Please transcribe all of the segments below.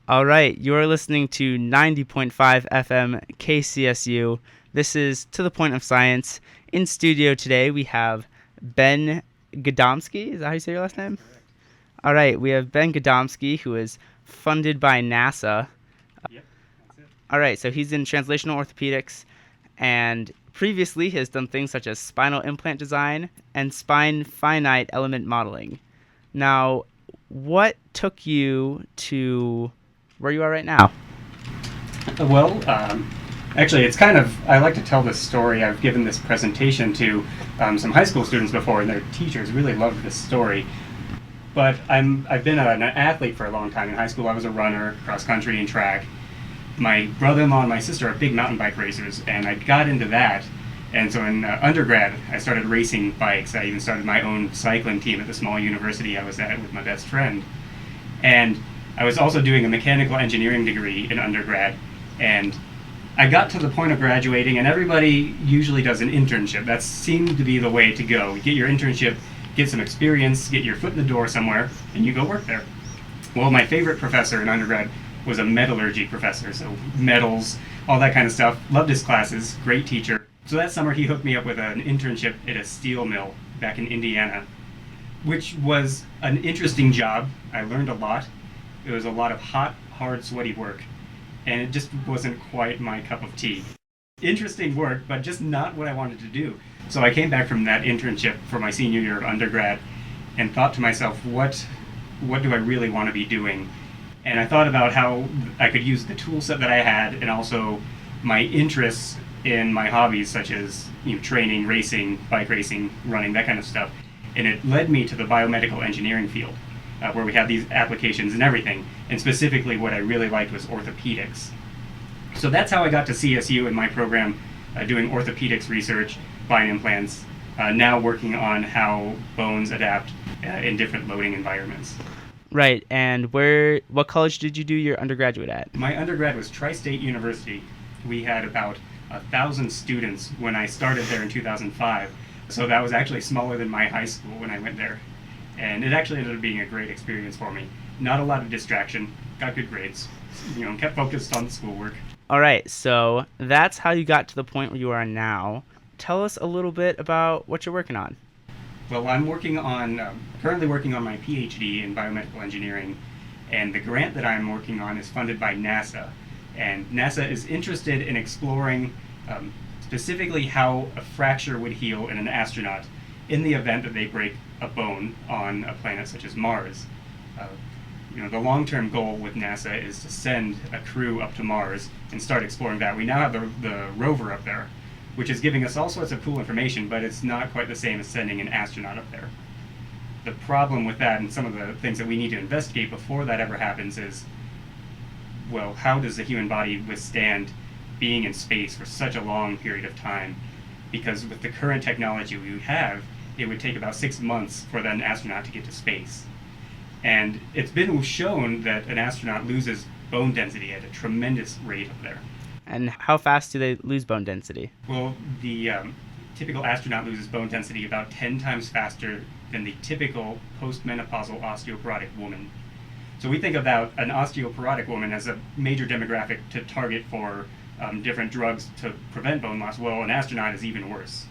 All right, you're listening to 90.5 FM KCSU. This is To the Point of Science. In studio today, we have Ben Gadomski. Is that how you say your last name? Correct. All right, we have Ben Gadomski, who is funded by NASA. Yep, that's it. All right, so he's in translational orthopedics, and previously he has done things such as spinal implant design and spine finite element modeling. Now, what took you to where you are right now? Well, actually, it's kind of, I like to tell this story. I've given this presentation to some high school students before, and their teachers really loved this story. But I've been an athlete for a long time. In high school, I was a runner, cross country and track. My brother-in-law and my sister are big mountain bike racers, and I got into that. And so in undergrad, I started racing bikes. I even started my own cycling team at the small university I was at with my best friend. And I was also doing a mechanical engineering degree in undergrad. And I got to the point of graduating, and everybody usually does an internship. That seemed to be the way to go. You get your internship, get some experience, get your foot in the door somewhere, and you go work there. Well, my favorite professor in undergrad was a metallurgy professor, so metals, all that kind of stuff. Loved his classes, great teacher. So that summer he hooked me up with an internship at a steel mill back in Indiana, which was an interesting job. I learned a lot. It was a lot of hot, hard, sweaty work, and it just wasn't quite my cup of tea. Interesting work, but just not what I wanted to do. So I came back from that internship for my senior year of undergrad and thought to myself, what do I really want to be doing? And I thought about how I could use the tool set that I had and also my interests in my hobbies, such as training, racing, bike racing, running, that kind of stuff. And it led me to the biomedical engineering field, where we have these applications and everything. And specifically what I really liked was orthopedics. So that's how I got to CSU in my program, doing orthopedics research, spine implants, now working on how bones adapt in different loading environments. Right, and what college did you do your undergraduate at? My undergrad was Tri-State University. We had about 1,000 students when I started there in 2005. So that was actually smaller than my high school when I went there. And it actually ended up being a great experience for me. Not a lot of distraction, got good grades, kept focused on the schoolwork. All right, so that's how you got to the point where you are now. Tell us a little bit about what you're working on. Well, I'm currently working on my PhD in biomedical engineering, and the grant that I'm working on is funded by NASA. And NASA is interested in exploring specifically how a fracture would heal in an astronaut in the event that they break a bone on a planet such as Mars. The long-term goal with NASA is to send a crew up to Mars and start exploring that. We now have the rover up there, which is giving us all sorts of cool information, but it's not quite the same as sending an astronaut up there. The problem with that, and some of the things that we need to investigate before that ever happens, is, well, how does the human body withstand being in space for such a long period of time? Because with the current technology we have, it would take about 6 months for an astronaut to get to space. And it's been shown that an astronaut loses bone density at a tremendous rate up there. And how fast do they lose bone density? Well, the typical astronaut loses bone density about 10 times faster than the typical postmenopausal osteoporotic woman. So we think about an osteoporotic woman as a major demographic to target for different drugs to prevent bone loss. Well, an astronaut is even worse.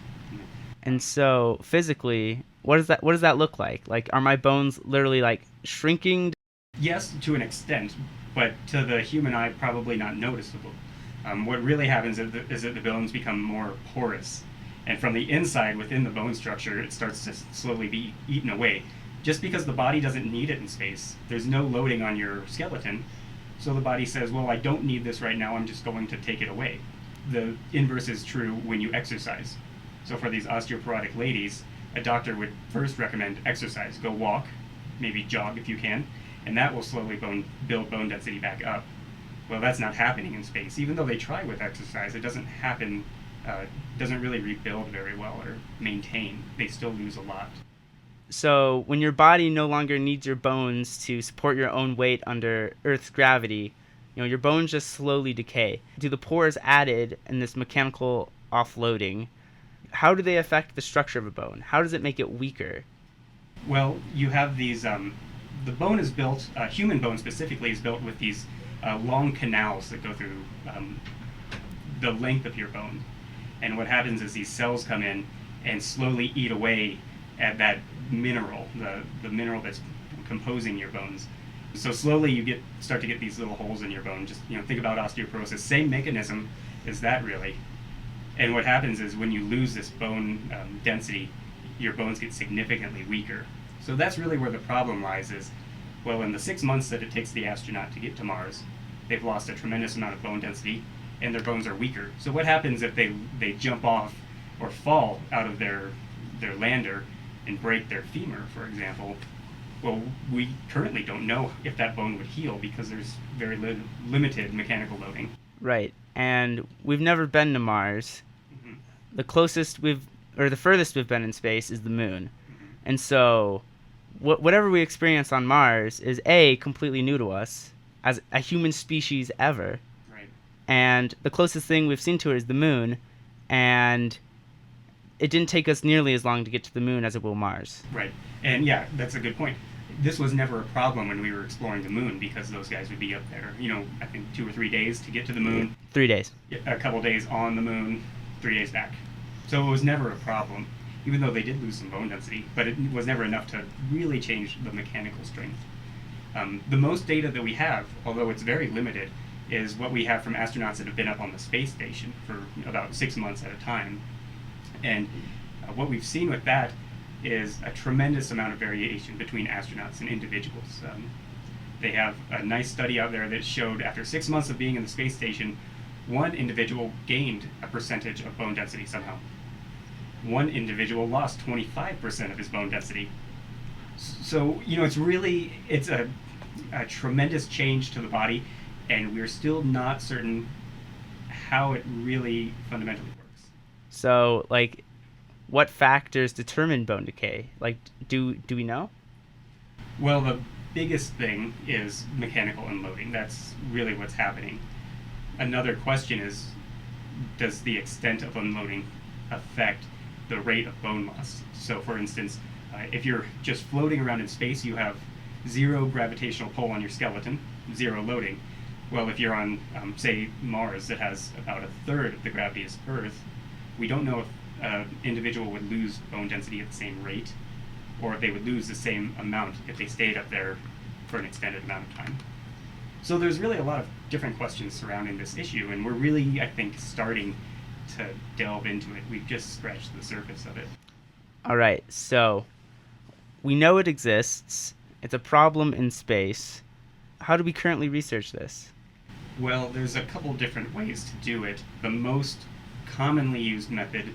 And so physically, what does that look like? Like, are my bones literally like shrinking? Yes, to an extent, but to the human eye, probably not noticeable. What really happens is that the bones become more porous, and from the inside, within the bone structure, it starts to slowly be eaten away. Just because the body doesn't need it in space, there's no loading on your skeleton, so the body says, well, I don't need this right now, I'm just going to take it away. The inverse is true when you exercise. So for these osteoporotic ladies, a doctor would first recommend exercise. Go walk, maybe jog if you can, and that will slowly build bone density back up. Well, that's not happening in space. Even though they try with exercise, it doesn't happen, doesn't really rebuild very well or maintain. They still lose a lot. So when your body no longer needs your bones to support your own weight under Earth's gravity, your bones just slowly decay. Do the pores added in this mechanical offloading, how do they affect the structure of a bone? How does it make it weaker? Well, you have these, the bone is built, human bone specifically is built with these long canals that go through the length of your bone. And what happens is these cells come in and slowly eat away at that mineral, the mineral that's composing your bones. So slowly you start to get these little holes in your bone. Just think about osteoporosis. Same mechanism as that, really. And what happens is when you lose this bone density, your bones get significantly weaker. So that's really where the problem lies. Is well, in the 6 months that it takes the astronaut to get to Mars, they've lost a tremendous amount of bone density, and their bones are weaker. So what happens if they jump off or fall out of their lander and break their femur, for example? Well, we currently don't know if that bone would heal because there's very limited mechanical loading. Right. And we've never been to Mars. Mm-hmm. The furthest we've been in space is the moon. Mm-hmm. And so whatever we experience on Mars is completely new to us as a human species ever. Right. And the closest thing we've seen to it is the moon, and it didn't take us nearly as long to get to the moon as it will Mars. Right. And yeah, that's a good point. This was never a problem when we were exploring the moon because those guys would be up there, I think 2 or 3 days to get to the moon. 3 days. A couple days on the moon, 3 days back. So it was never a problem, even though they did lose some bone density, but it was never enough to really change the mechanical strength. The most data that we have, although it's very limited, is what we have from astronauts that have been up on the space station for about 6 months at a time. And what we've seen with that is a tremendous amount of variation between astronauts and individuals. They have a nice study out there that showed after 6 months of being in the space station, one individual gained a percentage of bone density somehow. One individual lost 25% of his bone density. So, it's a tremendous change to the body, and we're still not certain how it really fundamentally works. So, what factors determine bone decay? Do we know? Well, the biggest thing is mechanical unloading. That's really what's happening. Another question is, does the extent of unloading affect the rate of bone loss? So, for instance, if you're just floating around in space, you have 0 gravitational pull on your skeleton, 0 loading. Well, if you're on, say, Mars that has about 1/3 of the gravity as Earth, we don't know if an individual would lose bone density at the same rate, or if they would lose the same amount if they stayed up there for an extended amount of time. So there's really a lot of different questions surrounding this issue, and we're really, I think, starting to delve into it. We've just scratched the surface of it. All right, so we know it exists. It's a problem in space. How do we currently research this? Well, there's a couple different ways to do it. The most commonly used method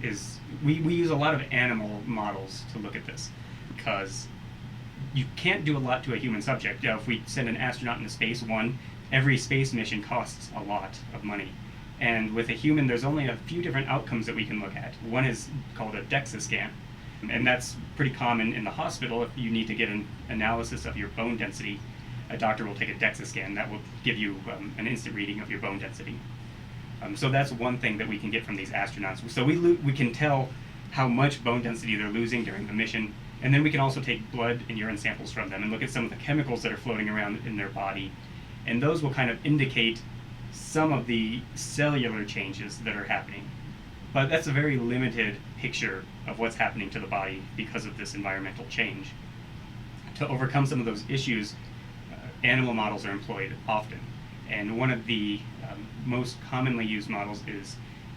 is we use a lot of animal models to look at this, because you can't do a lot to a human subject. If we send an astronaut into space, every space mission costs a lot of money. And with a human, there's only a few different outcomes that we can look at. One is called a DEXA scan, and that's pretty common in the hospital. If you need to get an analysis of your bone density, a doctor will take a DEXA scan that will give you an instant reading of your bone density. So that's one thing that we can get from these astronauts. So we can tell how much bone density they're losing during the mission, and then we can also take blood and urine samples from them and look at some of the chemicals that are floating around in their body, and those will kind of indicate some of the cellular changes that are happening. But that's a very limited picture of what's happening to the body because of this environmental change. To overcome some of those issues, animal models are employed often. And one of the most commonly used models is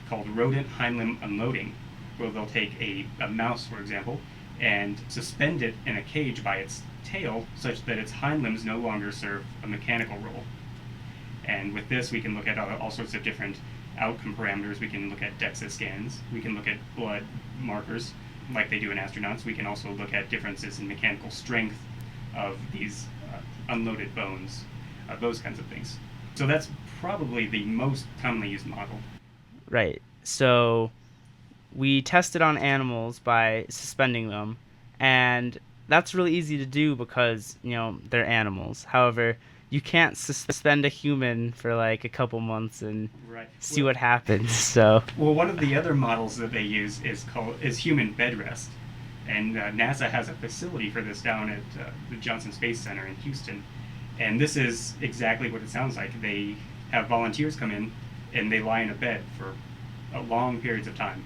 called rodent hind limb unloading, where they'll take a mouse, for example, and suspend it in a cage by its tail such that its hind limbs no longer serve a mechanical role. And with this, we can look at all sorts of different outcome parameters. We can look at DEXA scans. We can look at blood markers like they do in astronauts. We can also look at differences in mechanical strength of these unloaded bones, those kinds of things. So that's probably the most commonly used model. Right. So we tested on animals by suspending them, and that's really easy to do because, they're animals. However, you can't suspend a human for a couple months and see what happens. So one of the other models that they use is human bed rest, and NASA has a facility for this down at the Johnson Space Center in Houston. And this is exactly what it sounds like. They have volunteers come in and they lie in a bed for long periods of time.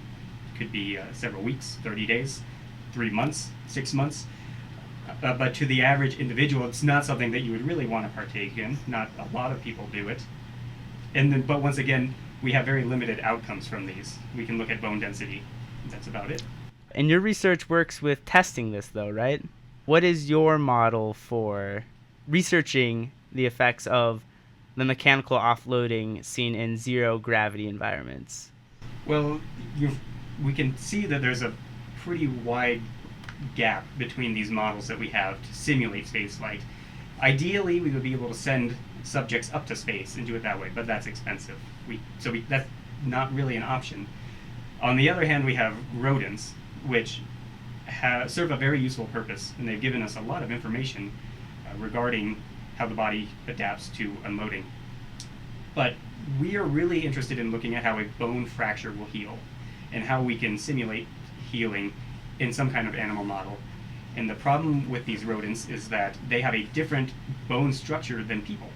It could be several weeks, 30 days, 3 months, 6 months. But to the average individual, it's not something that you would really want to partake in. Not a lot of people do it. And then, but once again, we have very limited outcomes from these. We can look at bone density. That's about it. And your research works with testing this, though, right? What is your model for researching the effects of the mechanical offloading seen in zero gravity environments? Well, we can see that there's a pretty wide gap between these models that we have to simulate spaceflight. Ideally, we would be able to send subjects up to space and do it that way, but that's expensive. That's not really an option. On the other hand, we have rodents, which serve a very useful purpose, and they've given us a lot of information regarding how the body adapts to unloading. But we are really interested in looking at how a bone fracture will heal and how we can simulate healing in some kind of animal model. And the problem with these rodents is that they have a different bone structure than people.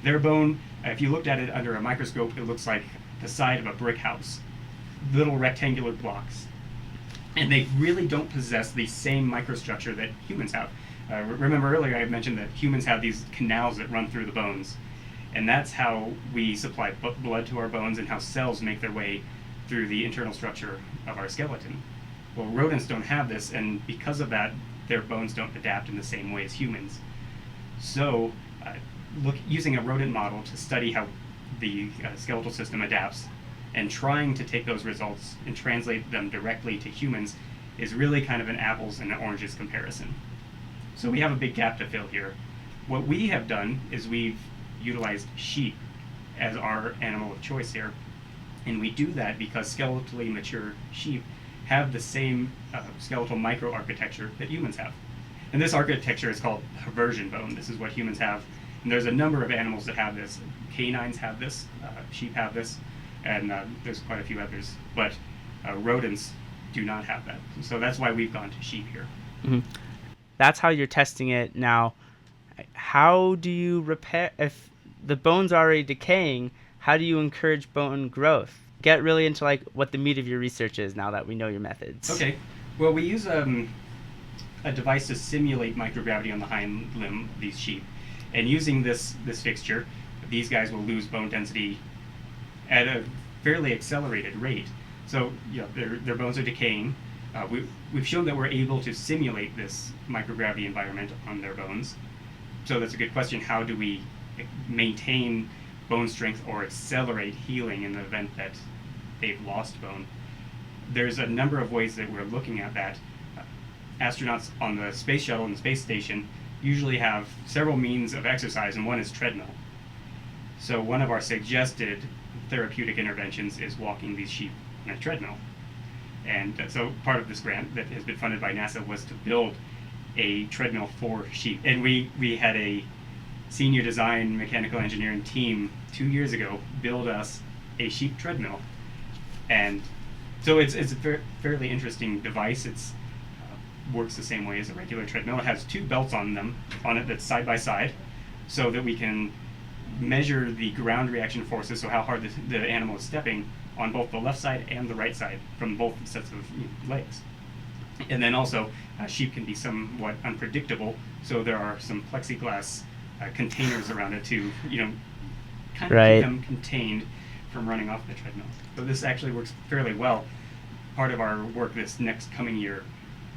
Their bone, if you looked at it under a microscope, it looks like the side of a brick house, little rectangular blocks. And they really don't possess the same microstructure that humans have. Remember earlier I mentioned that humans have these canals that run through the bones. And that's how we supply blood to our bones and how cells make their way through the internal structure of our skeleton. Well, rodents don't have this, and because of that, their bones don't adapt in the same way as humans. So, using a rodent model to study how the skeletal system adapts and trying to take those results and translate them directly to humans is really kind of an apples and oranges comparison. So we have a big gap to fill here. What we have done is we've utilized sheep as our animal of choice here, and we do that because skeletally mature sheep have the same skeletal microarchitecture that humans have. And this architecture is called haversian bone. This is what humans have. And there's a number of animals that have this. Canines have this, sheep have this, and there's quite a few others. But rodents do not have that. So that's why we've gone to sheep here. Mm-hmm. That's how you're testing it. Now, how do you repair, if the bone's already decaying, how do you encourage bone growth? Get really into like what the meat of your research is now that we know your methods. Okay. Well, we use a device to simulate microgravity on the hind limb of these sheep. And using this fixture, these guys will lose bone density at a fairly accelerated rate. So their bones are decaying. We've shown that we're able to simulate this microgravity environment on their bones. So that's a good question. How do we maintain bone strength or accelerate healing in the event that they've lost bone? There's a number of ways that we're looking at that. Astronauts on the space shuttle and the space station usually have several means of exercise, and one is treadmill. So one of our suggested therapeutic interventions is walking these sheep on a treadmill. And so part of this grant that has been funded by NASA was to build a treadmill for sheep. And we had a senior design mechanical engineering team 2 years ago build us a sheep treadmill. And so it's a fairly interesting device. It's works the same way as a regular treadmill. It has two belts on it that's side by side, so that we can measure the ground reaction forces, so how hard the animal is stepping on both the left side and the right side from both sets of legs. And then also, sheep can be somewhat unpredictable, so there are some plexiglass containers around it to, kind of keep them contained from running off the treadmill. So this actually works fairly well. Part of our work this next coming year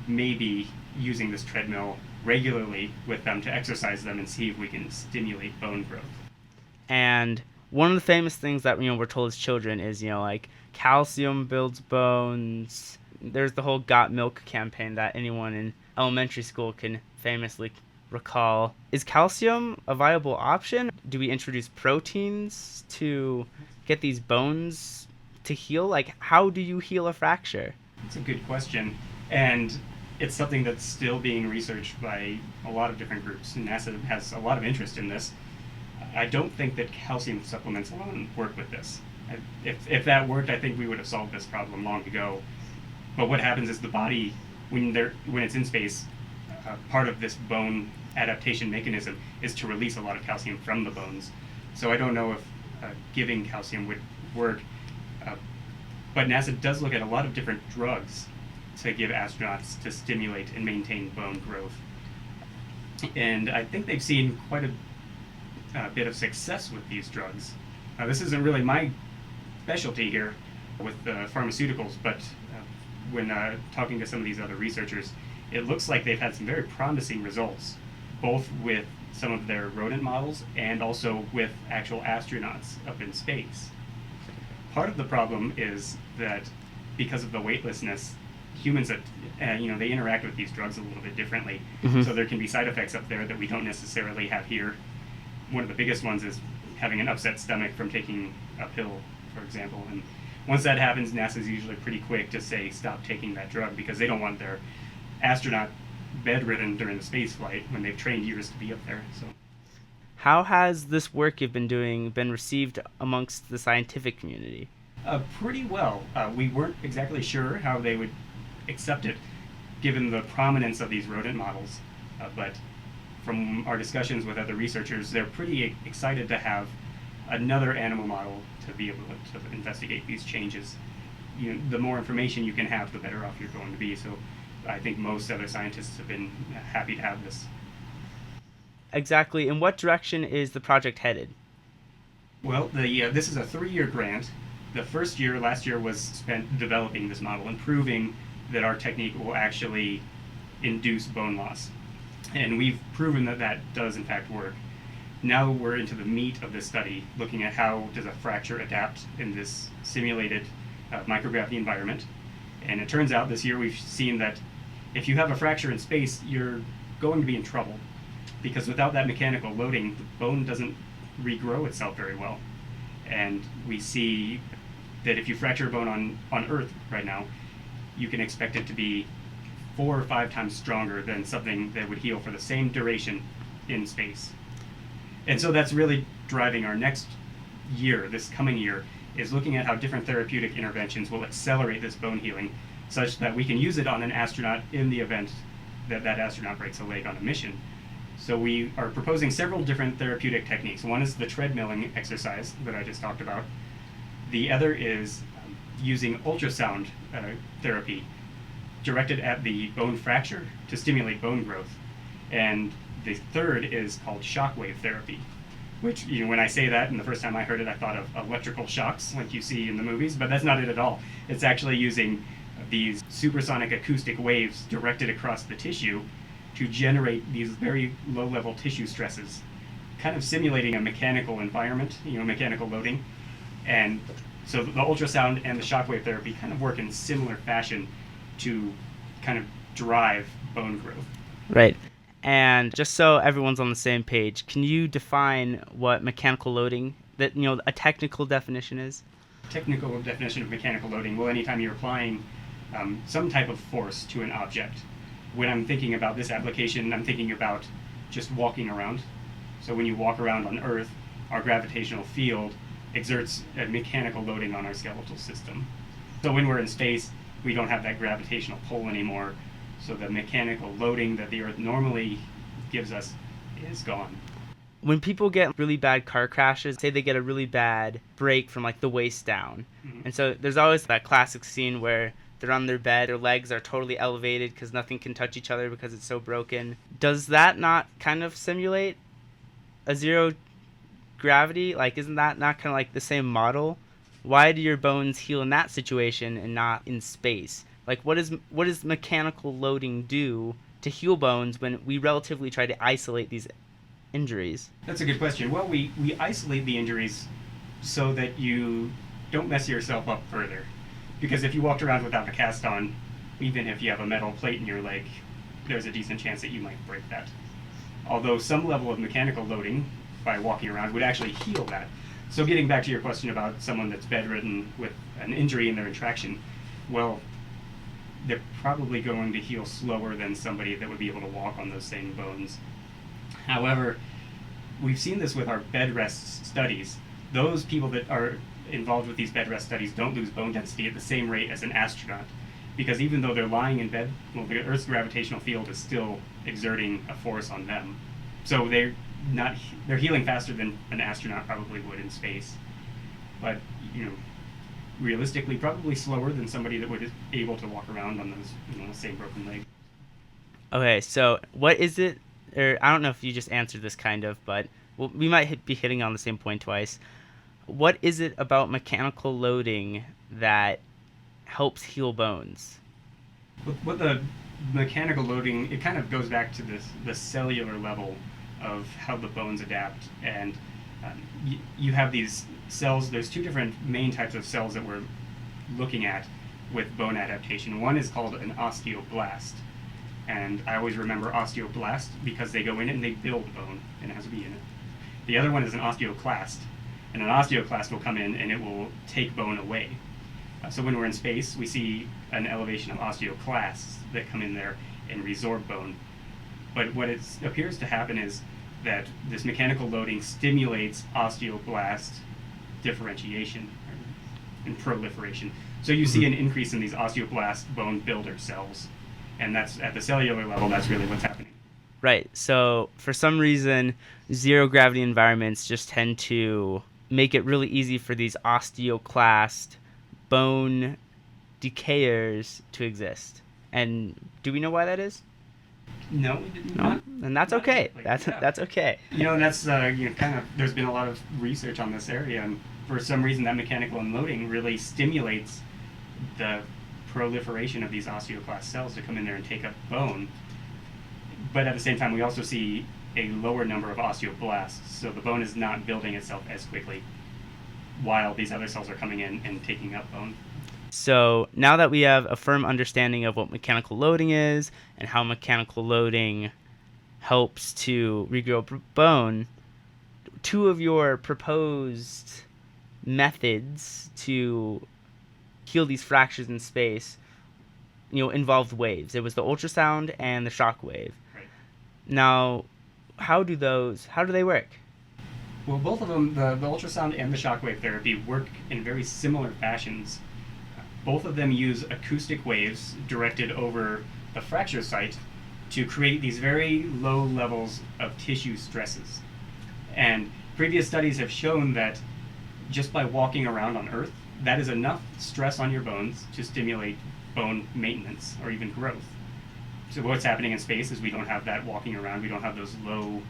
may be using this treadmill regularly with them to exercise them and see if we can stimulate bone growth. And one of the famous things that we're told as children is like calcium builds bones. There's the whole Got Milk campaign that anyone in elementary school can famously recall. Is calcium a viable option? Do we introduce proteins to get these bones to heal? Like, how do you heal a fracture? That's a good question. And it's something that's still being researched by a lot of different groups. And NASA has a lot of interest in this. I don't think that calcium supplements alone work with this. If that worked, I think we would have solved this problem long ago. But what happens is the body, when it's in space, part of this bone adaptation mechanism is to release a lot of calcium from the bones. So I don't know if giving calcium would work, but NASA does look at a lot of different drugs to give astronauts to stimulate and maintain bone growth. And I think they've seen quite a bit of success with these drugs. This isn't really my specialty here with pharmaceuticals, but when talking to some of these other researchers, it looks like they've had some very promising results, both with some of their rodent models and also with actual astronauts up in space. Part of the problem is that because of the weightlessness, humans that they interact with these drugs a little bit differently. Mm-hmm. So there can be side effects up there that we don't necessarily have here. One of the biggest ones is having an upset stomach from taking a pill, for example. And once that happens, NASA's usually pretty quick to say stop taking that drug because they don't want their astronaut bedridden during the space flight when they've trained years to be up there. So, how has this work you've been doing been received amongst the scientific community? Pretty well. We weren't exactly sure how they would accept it, given the prominence of these rodent models. But from our discussions with other researchers, they're pretty excited to have another animal model to be able to investigate these changes. The more information you can have, the better off you're going to be. So I think most other scientists have been happy to have this. Exactly. In what direction is the project headed? Well, this is a 3-year grant. The first year, last year, was spent developing this model and proving that our technique will actually induce bone loss. And we've proven that that does in fact work. Now we're into the meat of this study, looking at how does a fracture adapt in this simulated microgravity environment. And it turns out this year we've seen that if you have a fracture in space, you're going to be in trouble, because without that mechanical loading, the bone doesn't regrow itself very well. And we see that if you fracture a bone on Earth right now, you can expect it to be 4 or 5 times stronger than something that would heal for the same duration in space. And so that's really driving our next year, this coming year, is looking at how different therapeutic interventions will accelerate this bone healing such that we can use it on an astronaut in the event that that astronaut breaks a leg on a mission. So we are proposing several different therapeutic techniques. One is the treadmilling exercise that I just talked about. The other is using ultrasound therapy directed at the bone fracture to stimulate bone growth. And the third is called shockwave therapy, which, when I say that, and the first time I heard it, I thought of electrical shocks like you see in the movies, but that's not it at all. It's actually using these supersonic acoustic waves directed across the tissue to generate these very low-level tissue stresses, kind of simulating a mechanical environment, mechanical loading. And so the ultrasound and the shockwave therapy kind of work in similar fashion to kind of drive bone growth. Right. And just so everyone's on the same page, can you define what mechanical loading, that a technical definition is? Technical definition of mechanical loading, well, anytime you're applying some type of force to an object. When I'm thinking about this application, I'm thinking about just walking around. So when you walk around on Earth, our gravitational field exerts a mechanical loading on our skeletal system. So when we're in space, we don't have that gravitational pull anymore. So the mechanical loading that the Earth normally gives us is gone. When people get really bad car crashes, say they get a really bad break from the waist down. Mm-hmm. And so there's always that classic scene where they're on their bed, their legs are totally elevated because nothing can touch each other because it's so broken. Does that not kind of simulate a zero gravity? Isn't that not kind of the same model? Why do your bones heal in that situation and not in space? What does mechanical loading do to heal bones when we relatively try to isolate these injuries? That's a good question. Well, we isolate the injuries so that you don't mess yourself up further. Because if you walked around without a cast on, even if you have a metal plate in your leg, there's a decent chance that you might break that. Although some level of mechanical loading by walking around would actually heal that. So getting back to your question about someone that's bedridden with an injury in their retraction, well, they're probably going to heal slower than somebody that would be able to walk on those same bones. However, we've seen this with our bed rest studies. Those people that are involved with these bed rest studies don't lose bone density at the same rate as an astronaut. because even though they're lying in bed, well, the Earth's gravitational field is still exerting a force on them. So they're healing faster than an astronaut probably would in space. But, realistically, probably slower than somebody that would be able to walk around on those, same broken leg. Okay, so what is it, or I don't know if you just answered this kind of, but we might be hitting on the same point twice. What is it about mechanical loading that helps heal bones? With the mechanical loading, it kind of goes back to the cellular level of how the bones adapt. And you have these cells. There's two different main types of cells that we're looking at with bone adaptation. One is called an osteoblast. And I always remember osteoblast because they go in and they build bone, and it has a B in it. The other one is an osteoclast. And an osteoclast will come in and it will take bone away. So when we're in space, we see an elevation of osteoclasts that come in there and resorb bone. But what it appears to happen is that this mechanical loading stimulates osteoblast differentiation and proliferation. So you see an increase in these osteoblast bone builder cells. And that's at the cellular level, that's really what's happening. Right. So for some reason, zero gravity environments just tend to make it really easy for these osteoclast bone decayers to exist. And do we know why that is? No, No, and that's okay. Exactly. That's okay. And that's kind of, there's been a lot of research on this area, and for some reason that mechanical unloading really stimulates the proliferation of these osteoclast cells to come in there and take up bone. But at the same time, we also see a lower number of osteoblasts, so the bone is not building itself as quickly while these other cells are coming in and taking up bone. So now that we have a firm understanding of what mechanical loading is and how mechanical loading helps to regrow bone, two of your proposed methods to heal these fractures in space, involved waves. It was the ultrasound and the shock wave. Right. Now, how do they work? Well, both of them, the ultrasound and the shockwave therapy, work in very similar fashions. Both of them use acoustic waves directed over the fracture site to create these very low levels of tissue stresses. And previous studies have shown that just by walking around on Earth, that is enough stress on your bones to stimulate bone maintenance or even growth. So what's happening in space is we don't have that walking around, we don't have those low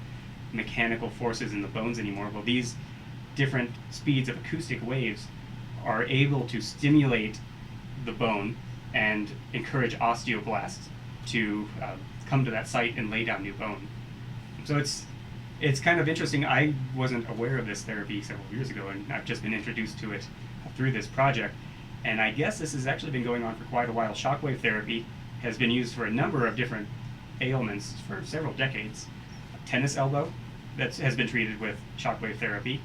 mechanical forces in the bones anymore. Well, these different speeds of acoustic waves are able to stimulate the bone and encourage osteoblasts to come to that site and lay down new bone. So it's kind of interesting. I wasn't aware of this therapy several years ago, and I've just been introduced to it through this project. And I guess this has actually been going on for quite a while. Shockwave therapy has been used for a number of different ailments for several decades. Tennis elbow that has been treated with shockwave therapy.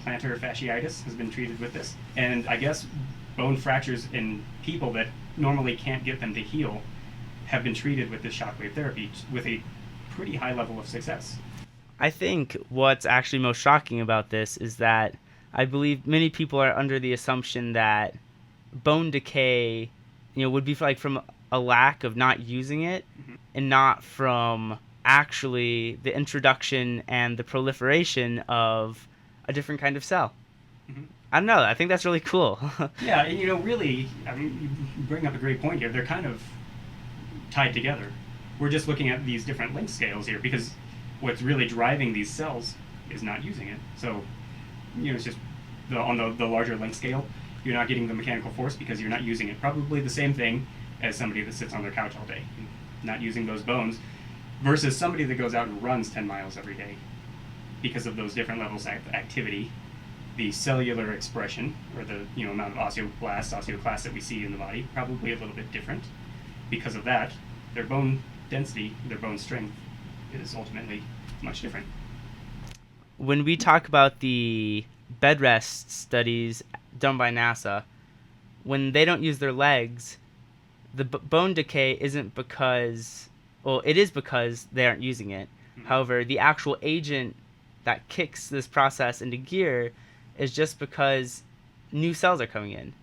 Plantar fasciitis has been treated with this. And I guess bone fractures in people that normally can't get them to heal have been treated with this shockwave therapy with a pretty high level of success. I think what's actually most shocking about this is that I believe many people are under the assumption that bone decay, would be from a lack of not using it, and not from actually the introduction and the proliferation of a different kind of cell. Mm-hmm. I don't know. I think that's really cool. Yeah, and really, you bring up a great point here. They're kind of tied together. We're just looking at these different length scales here because what's really driving these cells is not using it. So, it's just on the larger length scale, you're not getting the mechanical force because you're not using it. Probably the same thing as somebody that sits on their couch all day, not using those bones, versus somebody that goes out and runs 10 miles every day. Because of those different levels of activity, the cellular expression, or the amount of osteoclasts that we see in the body, probably a little bit different. Because of that, their bone density, their bone strength, is ultimately much different. When we talk about the bed rest studies done by NASA, when they don't use their legs, the bone decay isn't because, it is because they aren't using it. Mm-hmm. However, the actual agent that kicks this process into gear is just because new cells are coming in.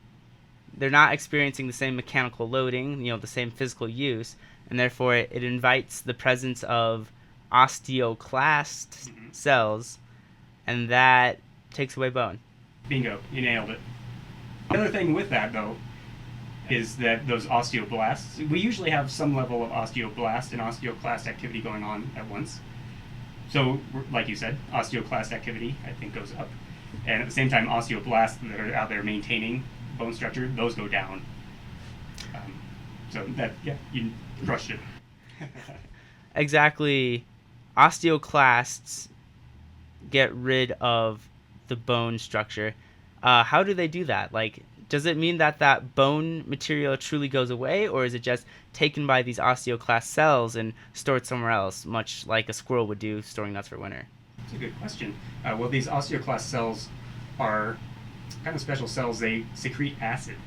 they're not experiencing the same mechanical loading, the same physical use, and therefore it invites the presence of osteoclast cells, and that takes away bone. Bingo, you nailed it. The other thing with that, though, is that those osteoblasts, we usually have some level of osteoblast and osteoclast activity going on at once. So, like you said, osteoclast activity, I think, goes up. And at the same time, osteoblasts that are out there maintaining bone structure, those go down. So that, yeah, you crushed it. Exactly. Osteoclasts get rid of the bone structure. How do they do that? Like, does it mean that bone material truly goes away, or is it just taken by these osteoclast cells and stored somewhere else, much like a squirrel would do storing nuts for winter? That's a good question. Well, these osteoclast cells are kind of special cells. They secrete acid.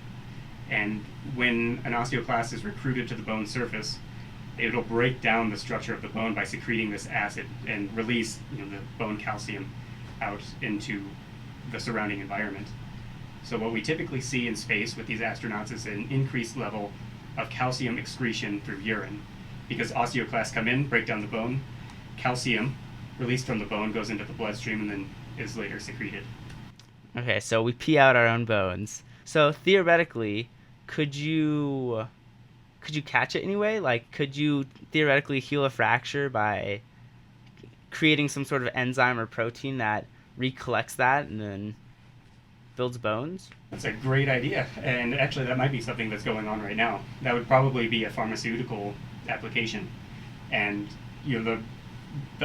And when an osteoclast is recruited to the bone surface, it'll break down the structure of the bone by secreting this acid and release the bone calcium out into the surrounding environment. So what we typically see in space with these astronauts is an increased level of calcium excretion through urine. Because osteoclasts come in, break down the bone, calcium released from the bone goes into the bloodstream and then is later secreted. Okay, so we pee out our own bones. So theoretically, could you catch it anyway? Like, could you theoretically heal a fracture by creating some sort of enzyme or protein that recollects that and then builds bones? That's a great idea, and actually that might be something that's going on right now. That would probably be a pharmaceutical application, and the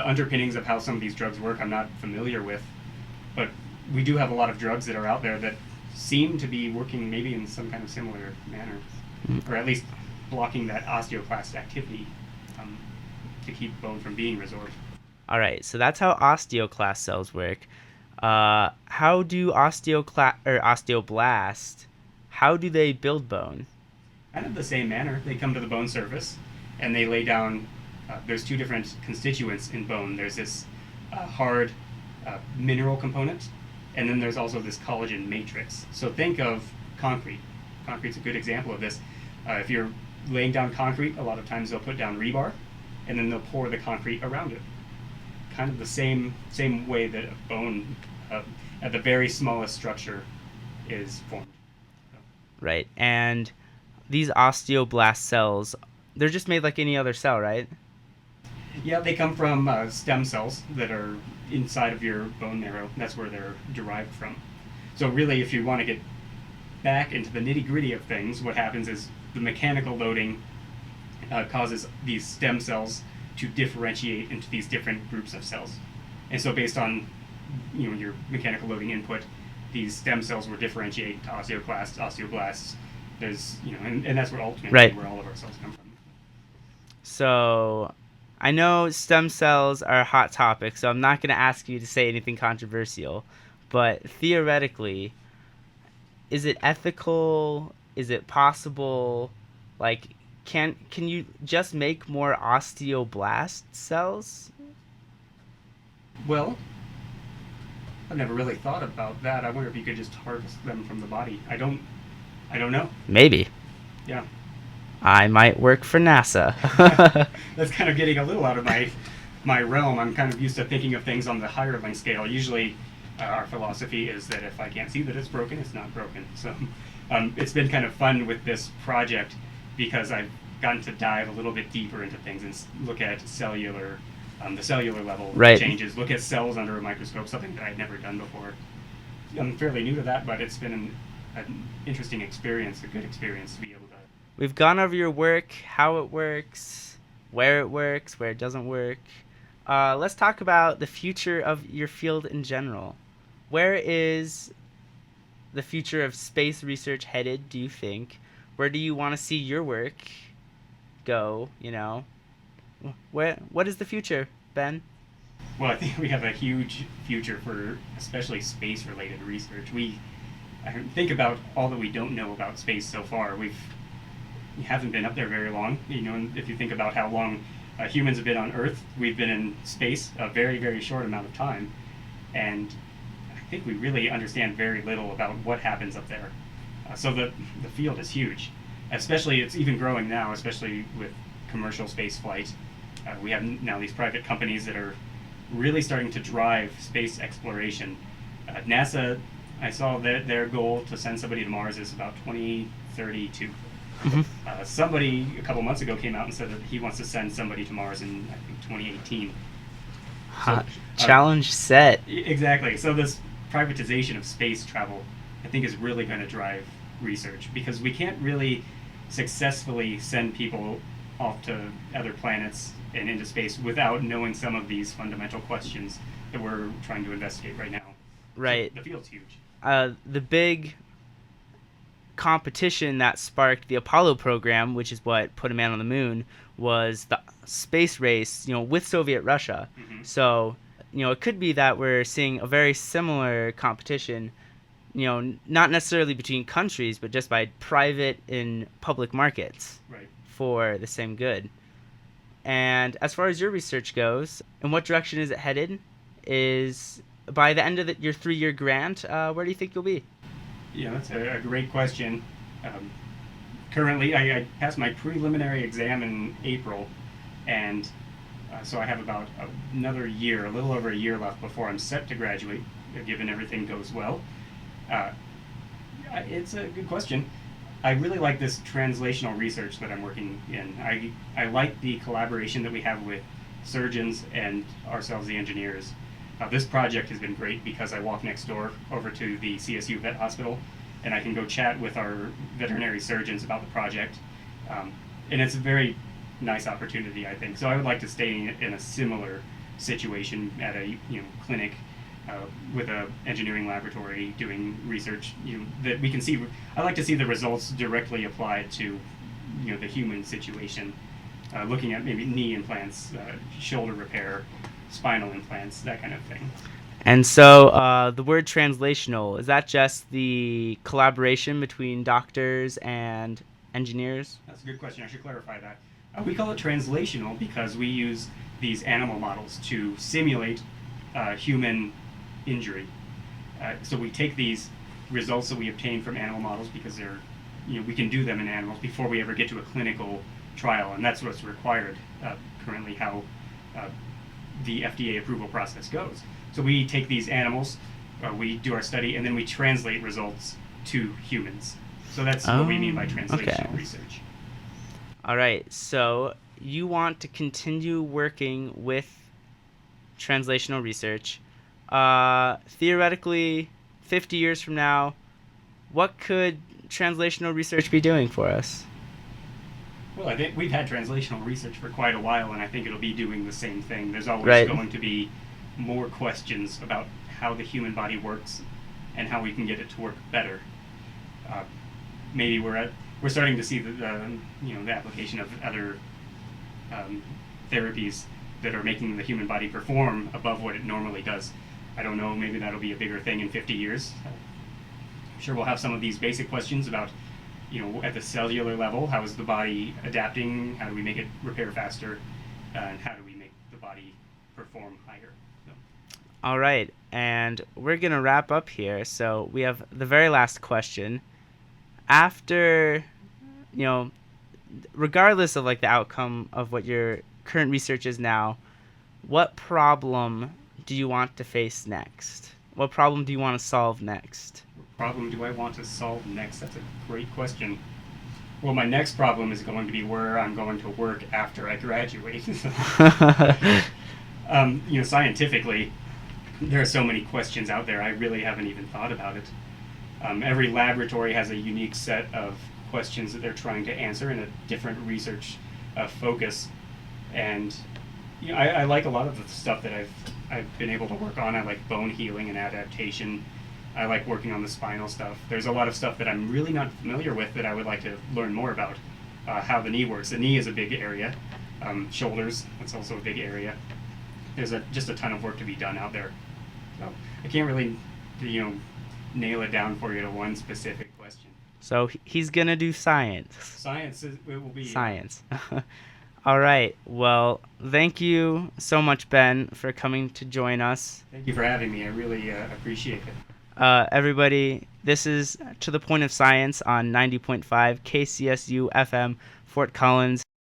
underpinnings of how some of these drugs work I'm not familiar with, but we do have a lot of drugs that are out there that seem to be working maybe in some kind of similar manner, or at least blocking that osteoclast activity to keep bone from being resorbed. All right, so that's how osteoclast cells work. How do osteoblasts? How do they build bone? Kind of the same manner. They come to the bone surface, and they lay down. There's two different constituents in bone. There's this hard mineral component, and then there's also this collagen matrix. So think of concrete. Concrete's a good example of this. If you're laying down concrete, a lot of times they'll put down rebar, and then they'll pour the concrete around it. Kind of the same way that a bone, at the very smallest structure, is formed. Right, and these osteoblast cells, they're just made like any other cell, right? Yeah, they come from stem cells that are inside of your bone marrow. That's where they're derived from. So really, if you want to get back into the nitty-gritty of things, what happens is the mechanical loading causes these stem cells to differentiate into these different groups of cells. And so based on your mechanical loading input, these stem cells will differentiate to osteoclasts, osteoblasts. There's and that's where ultimately right. where all of our cells come from. So I know stem cells are a hot topic, so I'm not going to ask you to say anything controversial, but theoretically, is it ethical? Is it possible? Like, can you just make more osteoblast cells? Well, I've never really thought about that. I wonder if you could just harvest them from the body. I don't know. Maybe. Yeah. I might work for NASA. That's kind of getting a little out of my realm. I'm kind of used to thinking of things on the higher line scale. Usually, our philosophy is that if I can't see that it's broken, it's not broken. So it's been kind of fun with this project because I've gotten to dive a little bit deeper into things and look at the cellular level changes, look at cells under a microscope, something that I'd never done before. I'm fairly new to that, but it's been an interesting experience, a good experience to be able to. We've gone over your work, how it works, where it doesn't work. Let's talk about the future of your field in general. Where is the future of space research headed, do you think? Where do you want to see your work go, What is the future, Ben? Well, I think we have a huge future for especially space-related research. I think about all that we don't know about space so far. We haven't been up there very long. And if you think about how long humans have been on Earth, we've been in space a very, very short amount of time. And I think we really understand very little about what happens up there. So the field is huge. Especially, it's even growing now, especially with commercial space flight. We have now these private companies that are really starting to drive space exploration. NASA, I saw their goal to send somebody to Mars is about 2032. Somebody a couple months ago came out and said that he wants to send somebody to Mars in, I think, 2018. So, Challenge set. Exactly. So this privatization of space travel, I think, is really going to drive research, because we can't really successfully send people off to other planets and into space without knowing some of these fundamental questions that we're trying to investigate right now. Right. So the field's huge. The big competition that sparked the Apollo program, which is what put a man on the moon, was the space race, with Soviet Russia. So, it could be that we're seeing a very similar competition, not necessarily between countries, but just by private and public markets for the same good. And as far as your research goes, in what direction is it headed? Is by the end of your 3-year grant, where do you think you'll be? Yeah, that's a great question. Currently, I passed my preliminary exam in April, and so I have about another year, a little over a year left before I'm set to graduate, given everything goes well. It's a good question. I really like this translational research that I'm working in. I like the collaboration that we have with surgeons and ourselves, the engineers. This project has been great because I walk next door over to the CSU Vet Hospital, and I can go chat with our veterinary surgeons about the project. And it's a very nice opportunity, I think. So I would like to stay in a similar situation at a clinic with a engineering laboratory doing research that we can see. I like to see the results directly applied to the human situation, looking at maybe knee implants, shoulder repair, spinal implants, that kind of thing. And so the word translational, is that just the collaboration between doctors and engineers? That's a good question. I should clarify that. We call it translational because we use these animal models to simulate human injury. So we take these results that we obtain from animal models, because they're, we can do them in animals before we ever get to a clinical trial, and that's what's required currently, how the FDA approval process goes. So we take these animals, we do our study, and then we translate results to humans. So that's what we mean by translational research. All right, so you want to continue working with translational research. Theoretically, 50 years from now, what could translational research be doing for us? Well, I think we've had translational research for quite a while, and I think it'll be doing the same thing. There's always going to be more questions about how the human body works and how we can get it to work better. Maybe we're starting to see the application of other therapies that are making the human body perform above what it normally does. I don't know, maybe that'll be a bigger thing in 50 years. I'm sure we'll have some of these basic questions about, at the cellular level, how is the body adapting, how do we make it repair faster, and how do we make the body perform higher. So. All right, and we're going to wrap up here. So we have the very last question. After, regardless of the outcome of what your current research is now, what problem do you want to face next? What problem do you want to solve next? What problem do I want to solve next? That's a great question. Well, my next problem is going to be where I'm going to work after I graduate. Scientifically, there are so many questions out there, I really haven't even thought about it. Every laboratory has a unique set of questions that they're trying to answer in a different research focus. And I like a lot of the stuff that I've been able to work on. I like bone healing and adaptation. I like working on the spinal stuff. There's a lot of stuff that I'm really not familiar with that I would like to learn more about. How the knee works. The knee is a big area. Shoulders, that's also a big area. There's just a ton of work to be done out there. So I can't really, nail it down for you to one specific question. So he's going to do science. It will be. Science. All right. Well, thank you so much, Ben, for coming to join us. Thank you for having me. I really appreciate it. Everybody, This is To the Point of Science on 90.5 KCSU FM, Fort Collins.